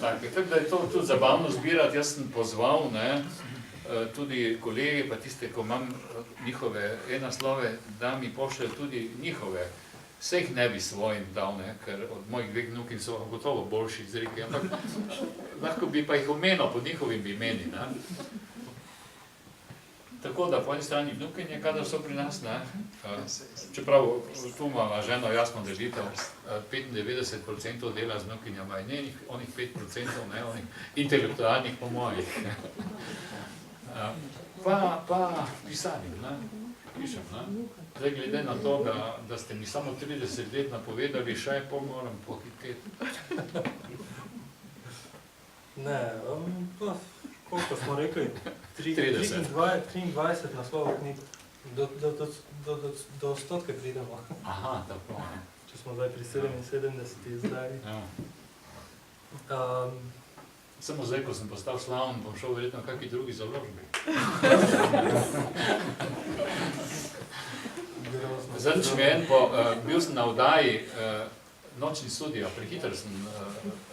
Tako da je to tudi zabavno zbirati. Jaz sem pozval, ne, tudi kolege, pa tiste, ko imam njihove e-naslove, da mi pošljajo tudi njihove. Vse jih ne bi svojim dal, ne, ker od mojih 2 vnukin so gotovo boljši izreki, ampak lahko bi pa jih omenil pod njihovim imeni, ne. Tako da po eni strani vnukinje, kadar so pri nas, ne, čeprav tu imamo ženo jasno delitev, 95% dela z vnukinjama in onih 5%, ne, onih intelektualnih po mojih. Pa pisanim, ne, pišem, ne. Zdaj, glede na to, da ste mi samo 30 let napovedali, še pol moram pohiteti. Ne, pa koliko smo rekli? 30. 23 naslovov knjig. Do 100 pridemo. Aha, tako. Če smo zdaj pri 77 izdaji. Samo zdaj, ko sem postal slaven, bom šel verjetno v kakšni drugi založbi. Zadnjič mi je bil sem na oddaji Nočni sudija, prehiter sem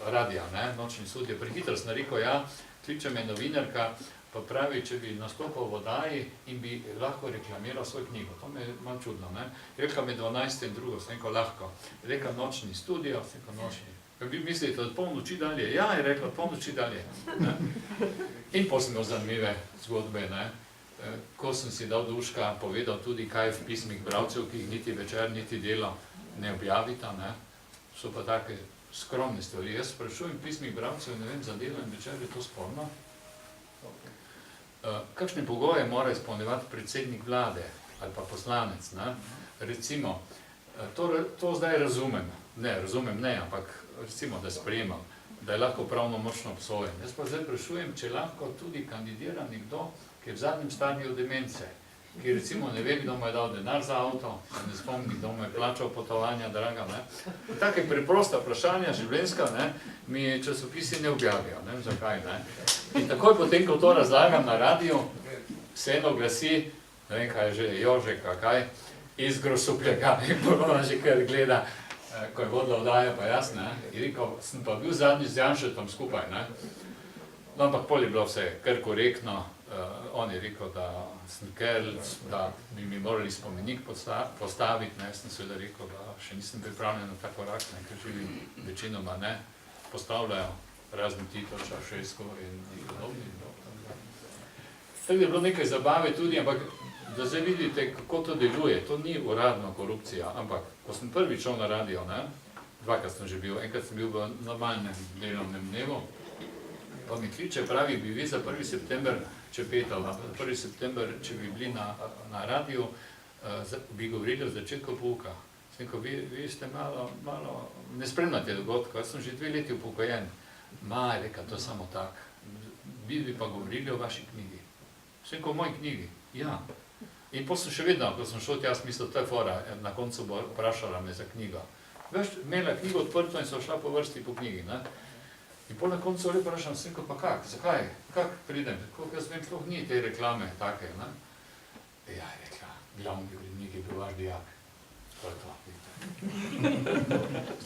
radija, ne, Nočni sudija, prehiter sem rekel, ja, kliče me novinarka, pa pravi, če bi nastopal v oddaji in bi lahko reklamiral svoj knjigo. To me je malo čudno, ne. Rekla me 12 in drugo, sem rekel, lahko. Rekla Nočni studio, sem rekel, Nočni. Kaj vi mislite, od polnoči dalje? Ja, je rekla, od polnoči dalje. In potem sem imel zanimive zgodbe, ne. Ko sem si dal duška, povedal tudi, kaj v pismih bralcev, ki jih niti večer, niti delo ne objavita, ne. So pa take skromne stvari. Jaz sprašujem pismih bralcev, ne vem, za delo in večer je to sporno. Kakšne pogoje mora izpolnjevati predsednik vlade ali pa poslanec, ne. Recimo, to zdaj razumem. Ne, ampak recimo, da sprejemam, da je lahko pravnomočno obsojen. Jaz pa zdaj sprašujem, če lahko tudi kandidira nekdo, ki je v zadnjem stadiju demence, ki recimo ne ve, kdo mu je dal denar za avto, ne spomni, kdo mu je plačal potovanja, draga, ne. Take preprosta vprašanja, življenjska, ne, mi časopisi ne objavijo, ne vem zakaj, ne. In takoj potem, ko to razlagam na radiju, se eno glasi, ne vem, kaj je že, Jožeka, kaj, iz Grosupljega, in ponovno že kar gleda, ko je vodila oddajo, pa jaz, ne, in rekel, sem pa bil zadnji z Janšetom skupaj, ne. No, ampak pol je bilo vse kar korektno, on je rekel, da sem kerl, da bi mi morali spomenik postaviti, ne, jaz sem seveda rekel, da še nisem pripravljen na ta korak, ne, ker živi večinoma ne, postavljajo razni Tito, Čaušesku in podobni. Tako je bilo nekaj zabave tudi, ampak da zdaj vidite, kako to deluje, to ni uradna korupcija, ampak ko sem prvič šel na radio, ne, dvakrat sem že bil, enkrat sem bil v normalnem delovnem dnevu, pa mi kliče, pravi, bi vi za 1. september, če petal, 1. september, če bi bili na radiju, bi govorili o začetku pouka. Sem rekel, vi ste malo, ne spremljate dogodka, jaz sem že 2 leti upokojen. Je rekel, to je samo tak, bi pa govorili o vaši knjigi. Sem rekel, o moji knjigi, ja. In potem sem še vedno, ko sem šel tja, mislil, to je fora, na koncu bo vprašala me za knjigo. Veš, imela knjigo odprto in so šla po vrsti po knjigi, ne. In pol na koncu le vprašam, sem rekel, pa kak, zakaj, kak pridem, koliko jaz vem, sploh ni te reklame take, ne. Ja, je rekla, glavni urednik je bil vaš dijak. To je to, vidite.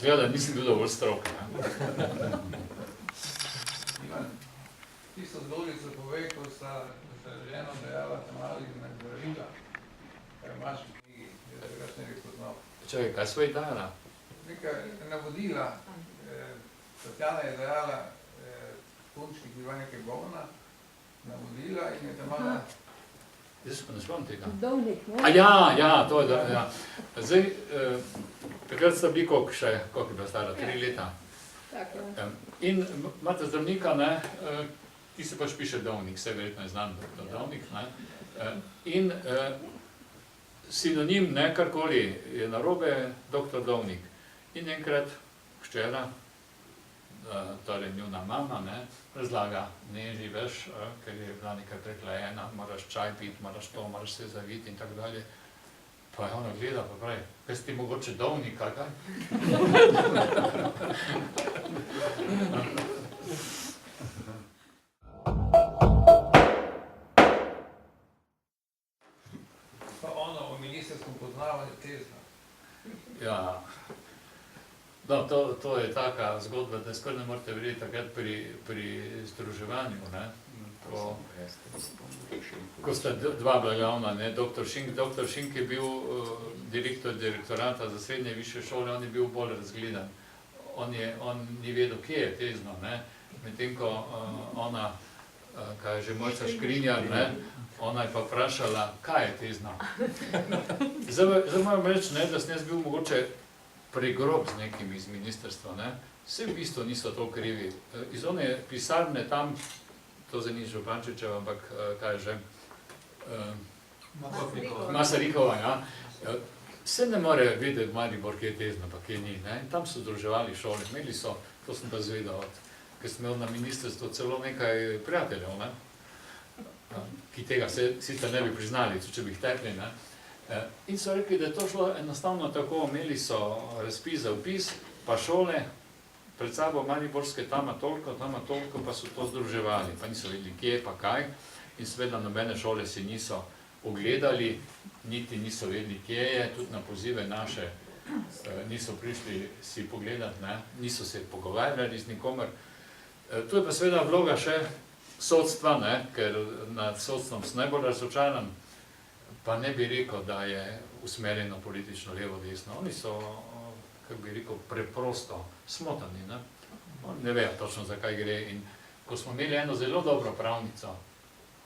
Zgleda, da nisem bil dovolj strok, ne. tisto zgodbico pove, ko sta ženo dejala Tamari na zdravila, kaj imaš v knjigi, jaz drugače ne bi poznal. Čakaj, kaj sva ji dala? Neka navodila, Tatjana je dejala punčki, ki ima nekaj govna, navodila in je Tamara. Jaz pa ne spomnim tega. Dovnik, ne? A ja, to je, ja. Zdaj, takrat sta bili koliko še, koliko je bila stara, 3 leta. Tako. In imate zdravnika, ne, ki se pač piše Dovnik, vse verjetno je znan Dovnik, ne. In sinonim, ne, karkoli je narobe, doktor Dovnik. In enkrat hčera, torej njuna mama, ne, razlaga, ne živeš, ker je bila nekaj preklajena, moraš čaj piti, moraš to, moraš se zaviti in tako dalje. Pa je ona gleda, pa pravi, kaj si ti mogoče Dovnik, ali kaj? Pa ono o ministrskem poznavanju tezna. Ja. No, to je taka zgodba, da skoraj ne morete verjeti takrat pri združevanju, ne. Ko sta dva blagavna, ne, doktor Šink je bil direktor direktorata za srednje više šole, on je bil bolj razgledan. On ni vedel, kje je tezno, ne, medtem ko ona, kaj je že Mojca Škrinjar, ne, ona je pa vprašala, kaj je tezno. Zdaj moram reči, ne, da sem jaz bil mogoče pregrob z nekim iz ministrstva, ne, vse v bistvu niso to krivi. Iz one pisarne tam, to zdaj ni Župančičeva, ampak kaj je že, Masarikova, ja. Vse ne more vedeti Maribor, kje je tezno, pa kje ni, ne. Tam so združevali šole, imeli so, to sem pa zvedel, ker sem imel na ministrstvu celo nekaj prijateljev, ne, ki tega sicer ne bi priznali, če bi jih tekli, ne. In so rekli, da je to šlo enostavno tako, imeli so razpis za vpis, pa šole, pred sabo mariborske, tama toliko, pa so to združevali, pa niso vedeli kje, pa kaj. In seveda nobene šole si niso ogledali, niti niso vedeli kje je, tudi na pozive naše niso prišli si pogledati, ne, niso se pogovarjali z nikomer. Tu je pa seveda vloga še sodstva, ne, ker nad sodstvom sem najbolj razočaran, pa ne bi rekel, da je usmerjeno politično levo-desno. Oni so, kako bi rekel, preprosto smotani, ne. Ne vejo točno, zakaj gre. In ko smo imeli eno zelo dobro pravnico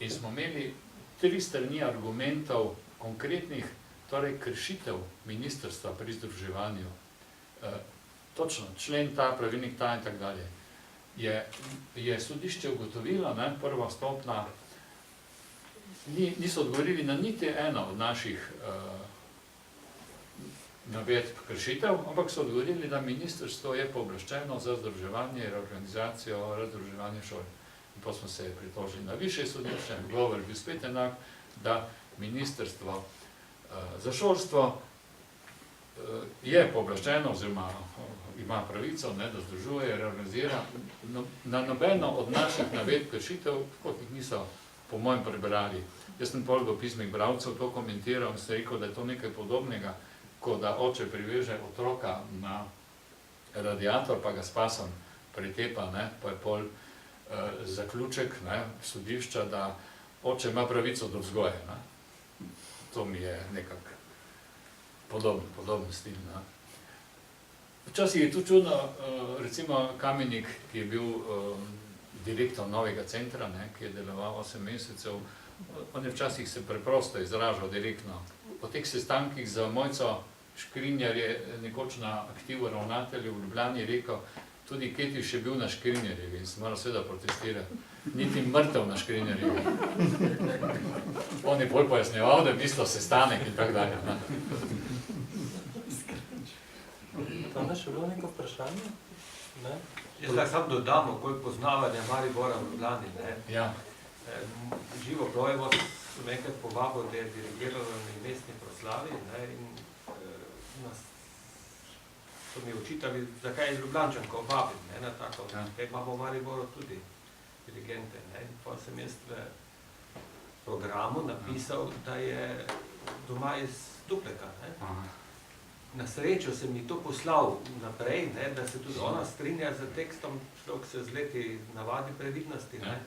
in smo imeli 3 strani argumentov konkretnih, torej kršitev ministrstva pri združevanju, točno, člen ta, pravilnik ta in tako dalje, je sodišče ugotovilo, ne, prva stopnja, niso odgovorili na niti eno od naših navedb kršitev, ampak so odgovorili, da ministrstvo je pooblaščeno za združevanje, reorganizacijo, razdruževanje šol. In pa smo se pritožili na višje sodišče, odgovor je bil spet enak, da ministrstvo za šolstvo je pooblaščeno, oziroma ima pravico, ne, da združuje, reorganizira. Na nobeno od naših navedb kršitev, kot jih niso po mojem prebrali. Jaz sem pol v pismih bralcev to komentiral in sem rekel, da je to nekaj podobnega, ko da oče priveže otroka na radiator, pa ga s pasom pretepa, ne, pa je pol zaključek, ne, sodišča, da oče ima pravico do vzgoje, ne. To mi je nekako podoben stil, ne. Včasih je tu čudno, recimo Kamenik, ki je bil direktor novega centra, ne, ki je deloval 8 mesecev, on je včasih se preprosto izražal direktno. Po teh sestankih za Mojco Škrinjar je nekoč na aktivu ravnatelju v Ljubljani rekel, tudi Keti še bil na Škrinjarjevi in sem moral seveda protestirati. Niti mrtev na Škrinjarjevi. On je bolj pojasnjeval, da je mislil sestanek in tako dalje. Tam je še bilo neko vprašanje? Ne? Jaz lahko samo dodam, okoli poznavanja Maribora v Ljubljani, ne. Ja. Živo Brojevo sem enkrat povabil, da je dirigiral na mestni proslavi, ne, in nas so mi očitali, zakaj je Ljubljančanko vabiti, ne, na tako, ker imamo v Mariboru tudi dirigente, ne, in pa sem jaz v programu napisal, da je doma iz Dupleka, ne. Na srečo sem mi to poslal naprej, ne, da se tudi ona strinja z tekstom, človek se z leti navadi previdnosti, ne.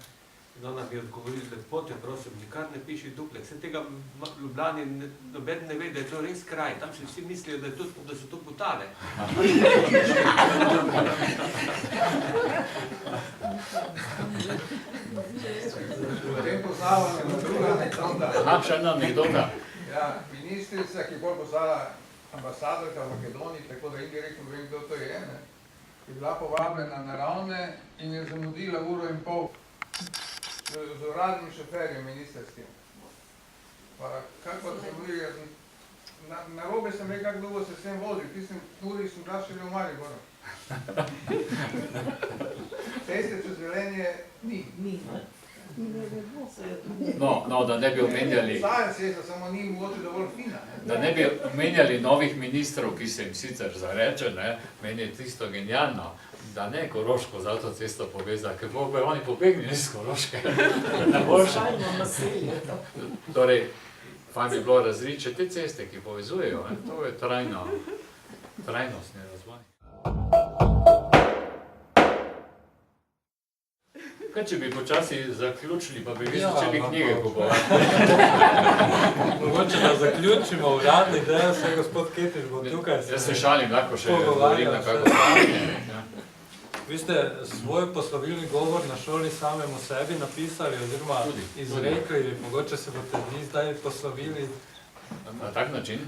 In ona mi je odgovorila, lepo te prosim, nikar ne piši dupleks. Vse tega v Ljubljani noben ne ve, da je to res kraj. Tam si vsi mislijo, da so to Butale. Potem poznavamo na druga anekdota. Aha, še ena anekdota. Ja, ministrica, ki je bolj postala ambasadorka v Makedoniji, tako da indirektno vem, kdo to je, ne, je bila povabljena na ravne in je zamudila 1,5 ure z uradnim šoferjem ministerskim. Pa kako da zamudila, na robe sem rekel, kako dolgo se s tem vozil, tistem uri sem bila šele v Mariboru. Ceste čez Velenje ni. No, da ne bi omenjali, Stara cesta, samo ni mogoče dovolj fina. da ne bi omenjali novih ministrov, ki se jim sicer zareče, ne, meni je tisto genialno, da ne Koroško z avtocesto poveza, ker bojo oni pobegnili iz Koroške. Najboljše. Torej, fajn bi bilo različe te ceste, ki povezujejo, ne, to je trajnostni razvoj. Kaj, če bi počasi zaključili, pa bi vi začeli knjige kupovati? Mogoče da zaključimo uradni del, se gospod Ketič bo tukaj. Jaz se šalim, lahko še govorim na kako stanje. Vi ste svoj poslovilni govor na šoli samemu sebi napisali oziroma izrekli, mogoče se boste vi zdaj poslovili. Na tak način?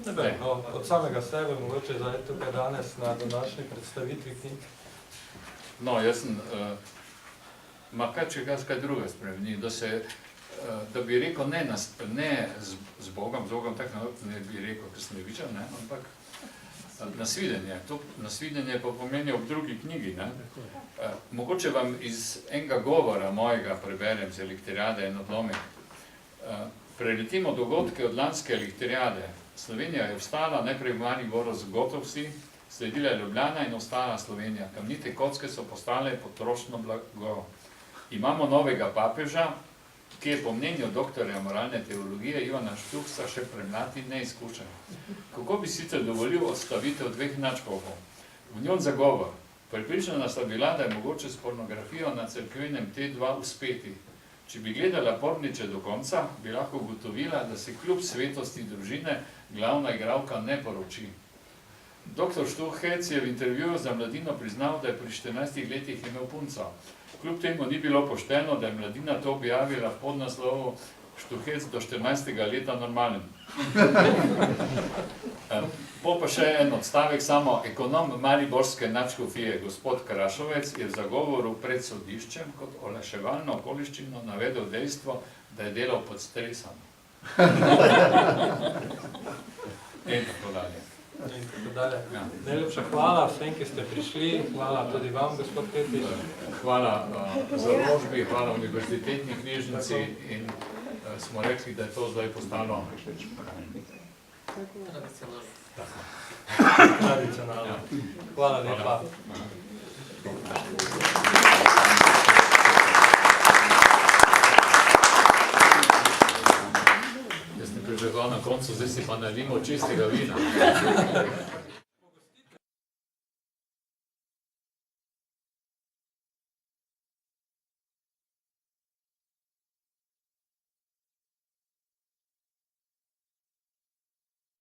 Ne vem, no, od samega sebe, mogoče zdaj tukaj danes na današnji predstavitvi knjig. No, jaz sem, kaj če kaj druga spremeni, da bi rekel ne z Bogom tako ne bi rekel, ker sem levičar, ne, ampak nasvidenje. To nasvidenje pa pomeni ob drugi knjigi, ne. Mogoče vam iz enega govora mojega preberem z elektriade en odlomek. Preletimo dogodke od lanske elektriade. Slovenija je vstala, najprej v Mariboru z gotovci, sledila je Ljubljana in ostala Slovenija. Kamnite kocke so postale potrošno blago. Imamo novega papeža, ki je po mnenju doktorja moralne teologije Ivana Štuhca še premlad in neizkušen. Kako bi sicer dovolil odstavitev 2 nadškofov? V njom zagovor. Prepričana sta bila, da je mogoče s pornografijo na cerkvenem T2 uspeti. Če bi gledala porniče do konca, bi lahko ugotovila, da se kljub svetosti družine glavna igralka ne poroči. Doktor Štuhec je v intervjuju za Mladino priznal, da je pri 14 letih imel punco. Kljub temu ni bilo pošteno, da je Mladina to objavila v podnaslovu Štuhec do 14. leta normalen. Po pa še en odstavek samo. Ekonom mariborske nadškofije, gospod Krašovec, je v zagovoru pred sodiščem kot olajševalno okoliščino navedel dejstvo, da je delal pod stresom. In tako dalje. Najlepša hvala vsem, ki ste prišli. Hvala tudi vam, gospod Ketič. Hvala založbi, hvala univerzitetni knjižnici in smo rekli, da je to zdaj postalo tradicionalno. Hvala lepa. Jaz sem pričakoval na koncu, zdaj si pa nalimo čistega vina.